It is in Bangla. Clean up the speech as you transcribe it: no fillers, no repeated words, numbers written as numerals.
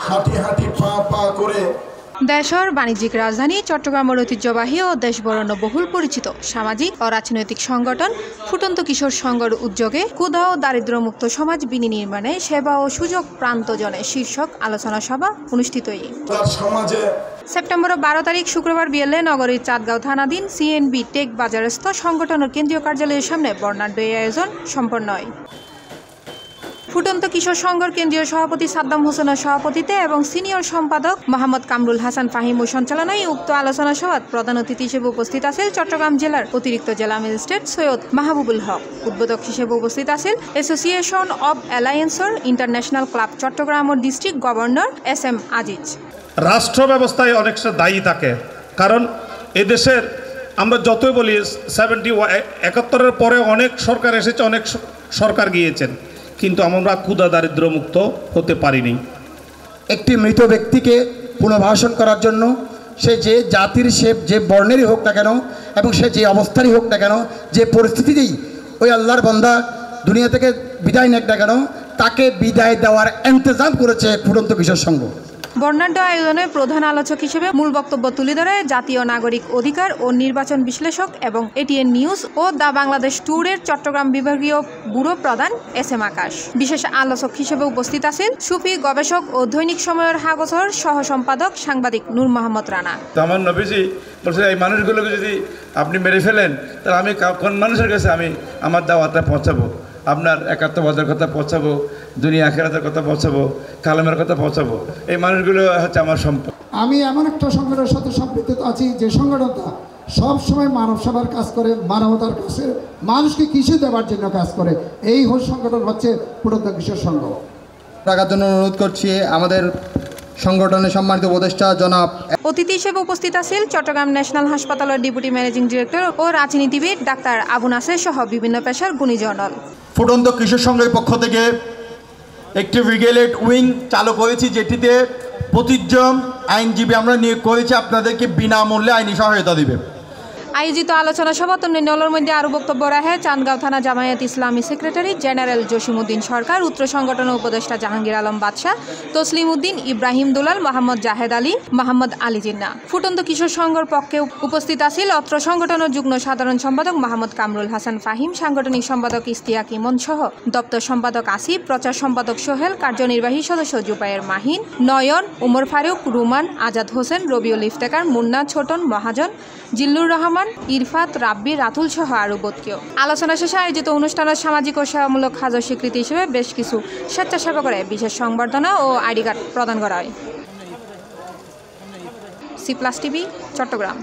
হাঁটি হাঁটি পা পা করে দেশের বাণিজ্যিক রাজধানী চট্টগ্রামের ঐতিহ্যবাহী ও দেশ বরণ্য বহুল পরিচিত সামাজিক ও রাজনৈতিক সংগঠন ফুটন্ত কিশোর সংঘর উদ্যোগে ক্ষুধা ও দারিদ্র্যমুক্ত সমাজ বিনির্মাণে সেবা ও সুযোগ প্রান্তজনে শীর্ষক আলোচনা সভা অনুষ্ঠিত। সেপ্টেম্বর 12 তারিখ শুক্রবার বিকেলে নগরীর চাঁদগাঁও থানাধীন সিএনবি টেক বাজারস্থ সংগঠনের কেন্দ্রীয় কার্যালয়ের সামনে বর্ণাঢ্য এই আয়োজন সম্পন্ন হয়। ফুটন্ত কিশোর সংঘর কেন্দ্রীয় সভাপতি সাদ্দাম হোসেনের সভাপতিত্বে এবং সিনিয়র সম্পাদক মোহাম্মদ কামরুল হাসান ফাহিমুর সঞ্চালনায় উক্ত আলোচনা সভায় প্রধান অতিথি হিসেবে উপস্থিত আছেন চট্টগ্রাম জেলার অতিরিক্ত জেলা ম্যাজিস্ট্রেট সৈয়দ মাহবুবুল হক। উদ্বোধক হিসেবে উপস্থিত আছেন অ্যাসোসিয়েশন অব অ্যালায়েন্সর ইন্টারন্যাশনাল ক্লাব চট্টগ্রামের ডিস্ট্রিক্ট গভর্নর SM আজিজ। রাষ্ট্র ব্যবস্থায় অনেকটা দায়ী থাকে, কারণ এদেশের আমরা যতই বলি 71-এর পরে অনেক সরকার এসেছে, অনেক সরকার গিয়েছেন, কিন্তু আমরা ক্ষুধা দারিদ্র মুক্ত হতে পারিনি। একটি মৃত ব্যক্তিকে পুনর্বাসন করার জন্য সে যে জাতির সে যে বর্ণেরই হোক না কেন এবং সে যে অবস্থারই হোক না কেন, যে পরিস্থিতিতেই ওই আল্লাহর বান্দা দুনিয়া থেকে বিদায় নেক না কেন, তাকে বিদায় দেওয়ার ইন্তজাম করেছে ফুটন্ত কিশোর সংঘ। বর্ণাঢ্য আয়োজনে প্রধান আলোচক হিসেবে মূল বক্তব্য তুলে ধরে জাতীয় নাগরিক অধিকার ও নির্বাচন বিশ্লেষক এবং ATN নিউজ ও দ্য বাংলাদেশ ট্যুরের চট্টগ্রাম বিভাগীয় ব্যুরো প্রধান SM আকাশ। বিশেষ আলোচক হিসেবে উপস্থিত আছেন সুফি গবেষক ও দৈনিক সময়ের হাগসর সহ সম্পাদক সাংবাদিক নূর মোহাম্মদ রানা। আমার নবীজি বলছে, এই মানুষগুলোকে যদি আপনি মেরে ফেলেন তাহলে আমি কোন মানুষের কাছে আমি আমার দাওয়াতটা পৌঁছাবো? আপনার একাত্মবাদের কথা পৌঁছাবো, দুনিয়া আখিরাতের কথা পৌঁছাবো, কালামের কথা পৌঁছাবো। এই মানুষগুলো হচ্ছে আমার সম্পদ। আমি এমন একটা সংগঠনের সাথে সম্পৃক্ত আছি যে সংগঠনটা সবসময় মানব সেবার কাজ করে, মানবতার কাছে মানুষকে কিছু দেওয়ার জন্য কাজ করে। এই সংগঠন হচ্ছে ফুটন্ত কিশোর সংঘ। টাকার জন্য অনুরোধ করছি আমাদের সংগঠনের সম্মানিত উপদেষ্টা জনাব। অতিথি হিসেবে উপস্থিত আছেন চট্টগ্রাম ন্যাশনাল হাসপাতালের ডেপুটি ম্যানেজিং ডিরেক্টর ও রাজনীতিবিদ ডাক্তার আবু নাসের সহ বিভিন্ন পেশার গুণীজনল। ফুটন্ত কিশোর সংঘের পক্ষ থেকে একটি ব্রিগেড উইং চালু করেছি, যেটিতে 25 জন আইনজীবী আমরা নিয়োগ করেছি, আপনাদেরকে বিনামূল্যে আইনি সহায়তা দিবে। আয়োজিত আলোচনা সভা অন্যান্যর মধ্যে আরও বক্তব্য রাখে চাঁদগাঁও থানা জামায়াত ইসলামী সেক্রেটারি জেনারেল জসিমউদ্দিন সরকার, উত্তর সংগঠনের উপদেষ্টা জাহাঙ্গীর আলম বাদশাহ, তসলিম উদ্দিন, ইব্রাহিম দুলাল, মোহাম্মদ জাহেদ আলী, মোহাম্মদ আলী জিন্না। ফুটন্ত কিশোর সংঘর পক্ষে উপস্থিত আছেন অত্র সংগঠনের যুগ্ম সাধারণ সম্পাদক মোহাম্মদ কামরুল হাসান ফাহিম, সাংগঠনিক সম্পাদক ইস্তিয়াক ইমন সহ দপ্তর সম্পাদক আসিফ, প্রচার সম্পাদক সোহেল, কার্যনির্বাহী সদস্য জুবায়ের মাহিন, নয়ন, উমর ফারুক, রুমান, আজাদ হোসেন, রবিউল ইফতেকার, মুন্না, ছোটন, মহাজন, জিল্লুর রহমান, ইরফাত, রাব্বি, রাতুল সহ আরও বতকেও। আলোচনা শেষে আয়োজিত অনুষ্ঠানের সামাজিক ও সেবামূলক কাজের স্বীকৃতি হিসেবে বেশ কিছু স্বেচ্ছাসেবক করে বিশেষ সংবর্ধনা ও ID কার্ড প্রদান করা হয়। C+ TV, Chittagong.